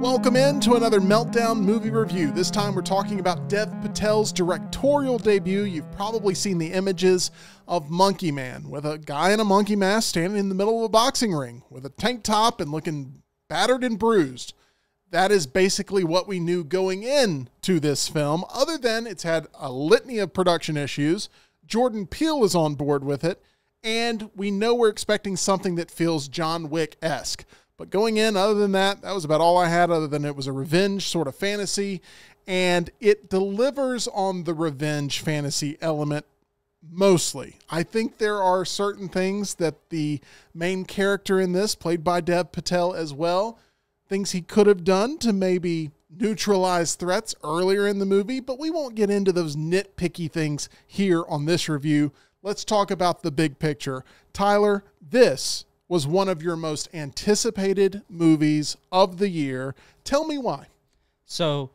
Welcome into another Meltdown movie review. This time we're talking about Dev Patel's directorial debut. You've probably seen the images of Monkey Man, with a guy in a monkey mask standing in the middle of a boxing ring with a tank top and looking battered and bruised. That is basically what we knew going into this film, other than it's had a litany of production issues. Jordan Peele is on board with it, and we know we're expecting something that feels John Wick-esque. But going in, other than that, that was about all I had, other than it was a revenge sort of fantasy, and it delivers on the revenge fantasy element mostly. I think there are certain things that the main character in this, played by Dev Patel as well, things he could have done to maybe neutralize threats earlier in the movie, but we won't get into those nitpicky things here on this review. Let's talk about the big picture. Tyler, this was one of your most anticipated movies of the year. Tell me why. So,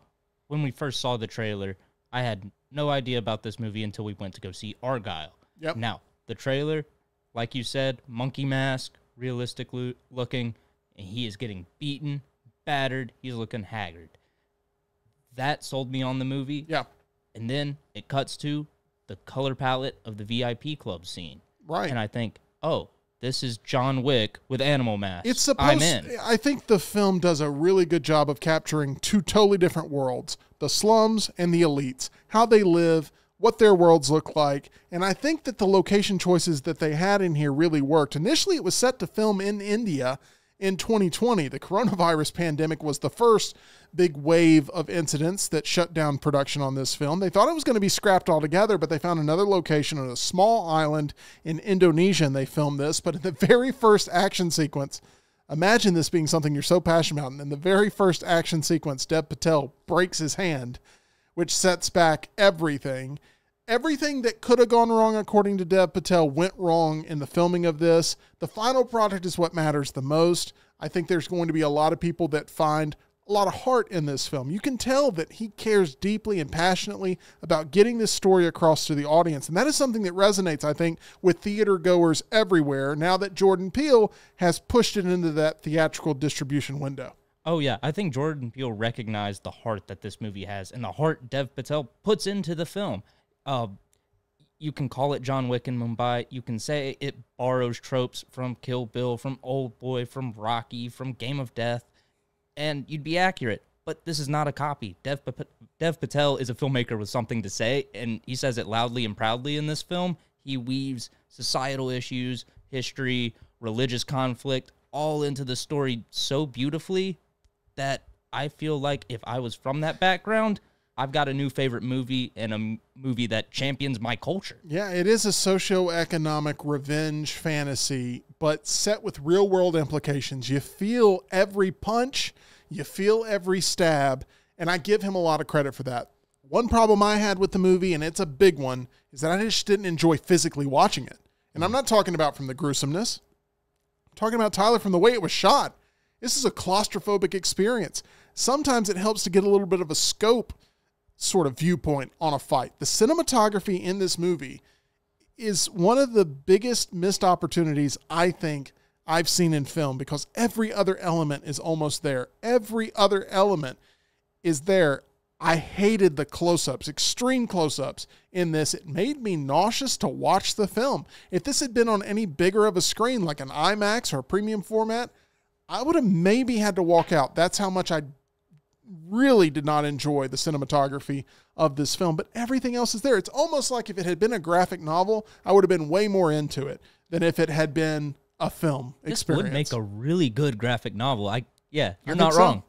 when we first saw the trailer, I had no idea about this movie until we went to go see Argyle. Yep. Now, the trailer, like you said, monkey mask, realistic looking, and he is getting beaten, battered, he's looking haggard. That sold me on the movie. Yeah. And then it cuts to the color palette of the VIP club scene. Right. And I think, oh, this is John Wick with animal masks. It's supposed. I think the film does a really good job of capturing two totally different worlds: the slums and the elites, how they live, what their worlds look like. And I think that the location choices that they had in here really worked. Initially, it was set to film in India in 2020. The coronavirus pandemic was the first big wave of incidents that shut down production on this film. They thought it was going to be scrapped altogether, but they found another location on a small island in Indonesia, and they filmed this. But in the very first action sequence, imagine this being something you're so passionate about, and in the very first action sequence, Dev Patel breaks his hand, which sets back everything. Everything that could have gone wrong, according to Dev Patel, went wrong in the filming of this. The final product is what matters the most. I think there's going to be a lot of people that find a lot of heart in this film. You can tell that he cares deeply and passionately about getting this story across to the audience. And that is something that resonates, I think, with theater goers everywhere now that Jordan Peele has pushed it into that theatrical distribution window. Oh, yeah. I think Jordan Peele recognized the heart that this movie has and the heart Dev Patel puts into the film. You can call it John Wick in Mumbai. You can say it borrows tropes from Kill Bill, from Old Boy, from Rocky, from Game of Death, and you'd be accurate. But this is not a copy. Dev Patel is a filmmaker with something to say, and he says it loudly and proudly in this film. He weaves societal issues, history, religious conflict, all into the story so beautifully that I feel like if I was from that background, I've got a new favorite movie and a movie that champions my culture. Yeah, it is a socioeconomic revenge fantasy, but set with real-world implications. You feel every punch, you feel every stab, and I give him a lot of credit for that. One problem I had with the movie, and it's a big one, is that I just didn't enjoy physically watching it. And I'm not talking about from the gruesomeness. I'm talking about, Tyler, from the way it was shot. This is a claustrophobic experience. Sometimes it helps to get a little bit of a scope sort of viewpoint on a fight. The cinematography in this movie is one of the biggest missed opportunities I think I've seen in film, because every other element is almost there. Every other element is there. I hated the close-ups, extreme close-ups in this. It made me nauseous to watch the film. If this had been on any bigger of a screen, like an IMAX or a premium format, I would have maybe had to walk out. That's how much I really did not enjoy the cinematography of this film, but everything else is there. It's almost like if it had been a graphic novel, I would have been way more into it than if it had been a film experience. This would make a really good graphic novel. You're not wrong.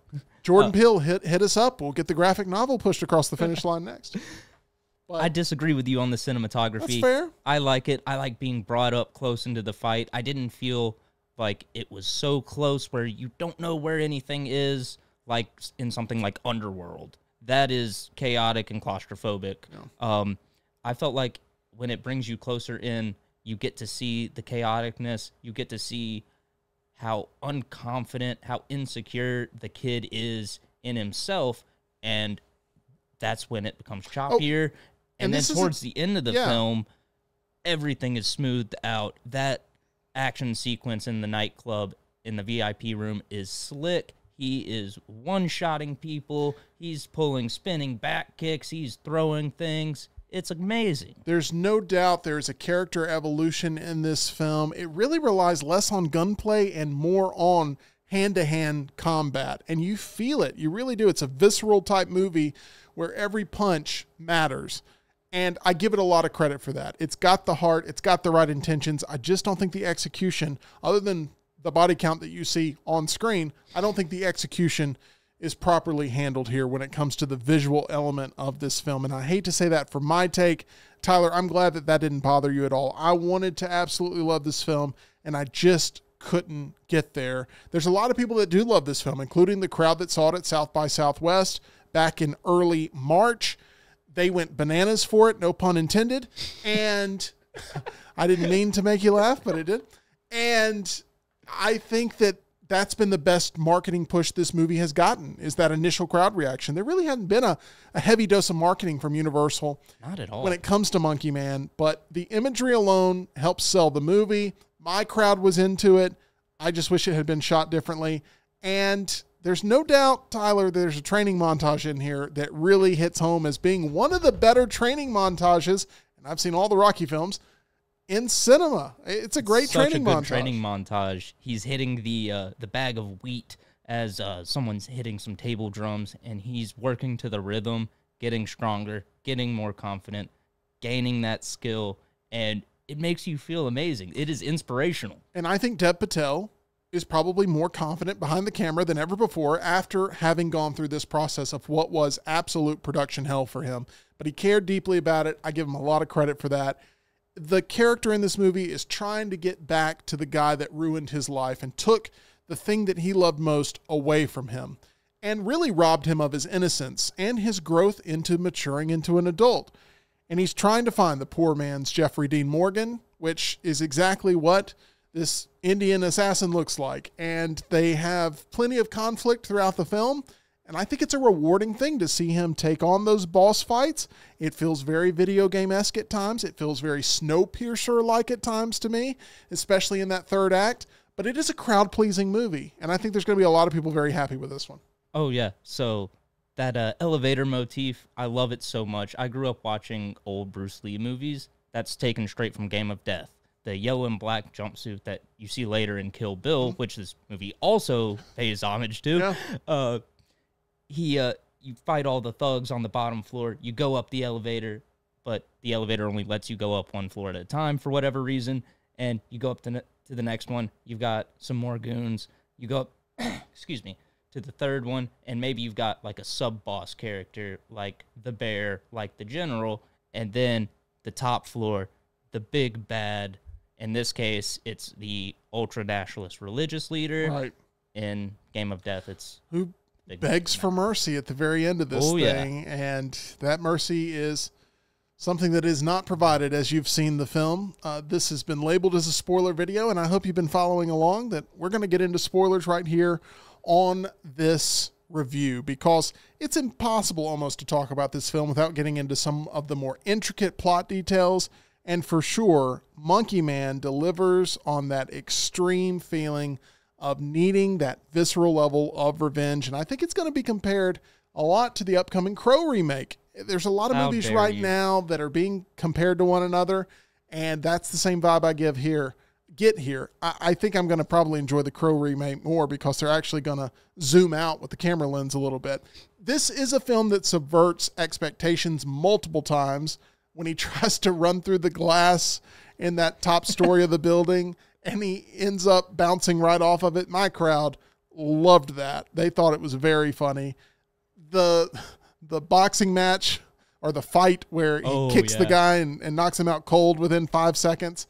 Jordan Peele, hit us up. We'll get the graphic novel pushed across the finish line next. But I disagree with you on the cinematography. That's fair. I like it. I like being brought up close into the fight. I didn't feel like it was so close where you don't know where anything is, like in something like Underworld. That is chaotic and claustrophobic. Yeah. I felt like when it brings you closer in, you get to see the chaoticness. You get to see how unconfident, how insecure the kid is in himself, and that's when it becomes choppier. And then towards the end of the film, everything is smoothed out. That action sequence in the nightclub, in the VIP room, is slick. He is one-shotting people. He's pulling spinning back kicks. He's throwing things. It's amazing. There's no doubt there's a character evolution in this film. It really relies less on gunplay and more on hand-to-hand combat. And you feel it. You really do. It's a visceral type movie where every punch matters. And I give it a lot of credit for that. It's got the heart. It's got the right intentions. I just don't think the execution, other than the body count that you see on screen, I don't think the execution is properly handled here when it comes to the visual element of this film. And I hate to say that for my take. Tyler, I'm glad that that didn't bother you at all. I wanted to absolutely love this film, and I just couldn't get there. There's a lot of people that do love this film, including the crowd that saw it at South by Southwest back in early March. They went bananas for it, no pun intended. And I didn't mean to make you laugh, but it did. And I think that that's been the best marketing push this movie has gotten, is that initial crowd reaction. There really hadn't been a heavy dose of marketing from Universal. Not at all. When it comes to Monkey Man, but the imagery alone helps sell the movie. My crowd was into it. I just wish it had been shot differently. And there's no doubt, Tyler, there's a training montage in here that really hits home as being one of the better training montages, and I've seen all the Rocky films, in cinema. It's a great training montage. Such a good training montage. He's hitting the bag of wheat as someone's hitting some table drums, and he's working to the rhythm, getting stronger, getting more confident, gaining that skill, and it makes you feel amazing. It is inspirational. And I think Dev Patel is probably more confident behind the camera than ever before after having gone through this process of what was absolute production hell for him. But he cared deeply about it. I give him a lot of credit for that. The character in this movie is trying to get back to the guy that ruined his life and took the thing that he loved most away from him and really robbed him of his innocence and his growth into maturing into an adult. And he's trying to find the poor man's Jeffrey Dean Morgan, which is exactly what this Indian assassin looks like. And they have plenty of conflict throughout the film. And I think it's a rewarding thing to see him take on those boss fights. It feels very video game-esque at times. It feels very Snowpiercer-like at times to me, especially in that third act. But it is a crowd-pleasing movie, and I think there's going to be a lot of people very happy with this one. Oh, yeah. So that elevator motif, I love it so much. I grew up watching old Bruce Lee movies. That's taken straight from Game of Death. The yellow and black jumpsuit that you see later in Kill Bill, which this movie also pays homage to. Yeah. You fight all the thugs on the bottom floor. You go up the elevator, but the elevator only lets you go up one floor at a time for whatever reason. And you go up to the next one. You've got some more goons. You go up, excuse me, to the third one, and maybe you've got like a sub-boss character, like the bear, like the general, and then the top floor, the big bad. In this case, it's the ultra-nationalist religious leader. Right. In Game of Death, it's who begs for mercy at the very end of this thing. Yeah. And that mercy is something that is not provided as you've seen the film. This has been labeled as a spoiler video, and I hope you've been following along, that we're going to get into spoilers right here on this review, because it's impossible almost to talk about this film without getting into some of the more intricate plot details. And for sure, Monkey Man delivers on that extreme feeling of needing that visceral level of revenge. And I think it's going to be compared a lot to the upcoming Crow remake. There's a lot of movies right now that are being compared to one another, and that's the same vibe I get here. I think I'm going to probably enjoy the Crow remake more because they're actually going to zoom out with the camera lens a little bit. This is a film that subverts expectations multiple times when he tries to run through the glass in that top story of the building, and he ends up bouncing right off of it. My crowd loved that. They thought it was very funny. The boxing match, or the fight where he kicks the guy and knocks him out cold within 5 seconds,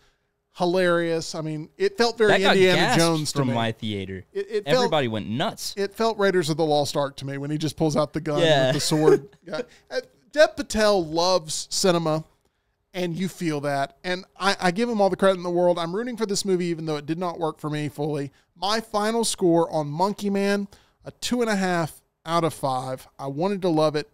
hilarious. I mean, it felt very Indiana Jones to me. From my theater. Everybody went nuts. It felt Raiders of the Lost Ark to me when he just pulls out the gun with the sword. Dev Patel loves cinema, and you feel that. And I give him all the credit in the world. I'm rooting for this movie, even though it did not work for me fully. My final score on Monkey Man, a 2.5 out of 5. I wanted to love it.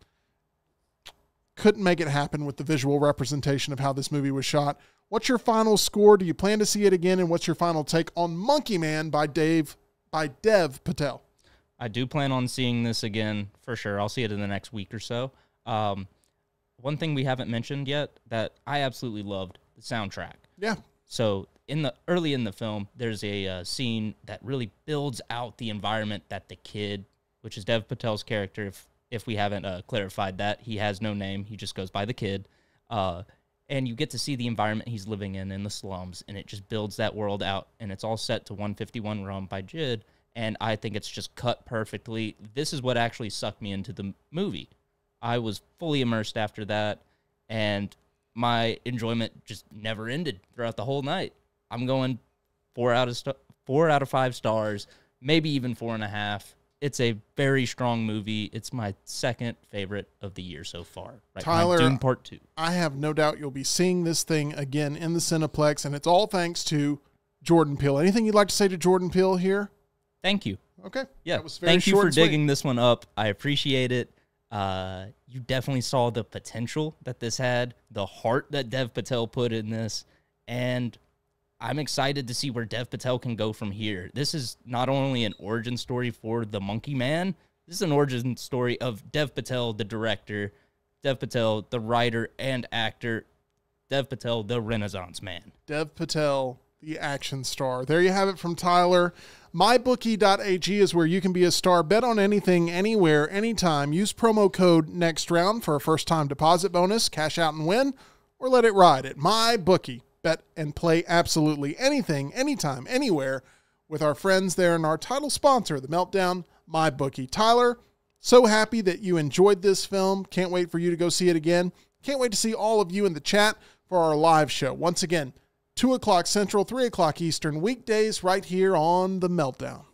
Couldn't make it happen with the visual representation of how this movie was shot. What's your final score? Do you plan to see it again? And what's your final take on Monkey Man by Dev Patel? I do plan on seeing this again for sure. I'll see it in the next week or so. One thing we haven't mentioned yet that I absolutely loved, the soundtrack. Yeah. So early in the film, there's a scene that really builds out the environment that the kid, which is Dev Patel's character, if we haven't clarified that, he has no name. He just goes by the kid. And you get to see the environment he's living in the slums, and it just builds that world out. And it's all set to 151 Rum by Jid, and I think it's just cut perfectly. This is what actually sucked me into the movie. I was fully immersed after that, and my enjoyment just never ended throughout the whole night. I'm going 4 out of 5 stars, maybe even 4.5. It's a very strong movie. It's my second favorite of the year so far. Right, Tyler, Dune Part 2. I have no doubt you'll be seeing this thing again in the Cineplex, and it's all thanks to Jordan Peele. Anything you'd like to say to Jordan Peele here? Thank you. Okay. Yeah. That was very Thank you short for and sweet. digging this one up. I appreciate it. You definitely saw the potential that this had, the heart that Dev Patel put in this, and I'm excited to see where Dev Patel can go from here. This is not only an origin story for the Monkey Man, this is an origin story of Dev Patel, the director, Dev Patel, the writer and actor, Dev Patel, the Renaissance man. Dev Patel, the action star. There you have it from Tyler. MyBookie.ag is where you can be a star. Bet on anything, anywhere, anytime. Use promo code NEXTROUND for a first-time deposit bonus. Cash out and win, or let it ride at MyBookie. Bet and play absolutely anything, anytime, anywhere with our friends there and our title sponsor, The Meltdown, MyBookie. Tyler, so happy that you enjoyed this film. Can't wait for you to go see it again. Can't wait to see all of you in the chat for our live show. Once again, 2 o'clock Central, 3 o'clock Eastern, weekdays right here on The Meltdown.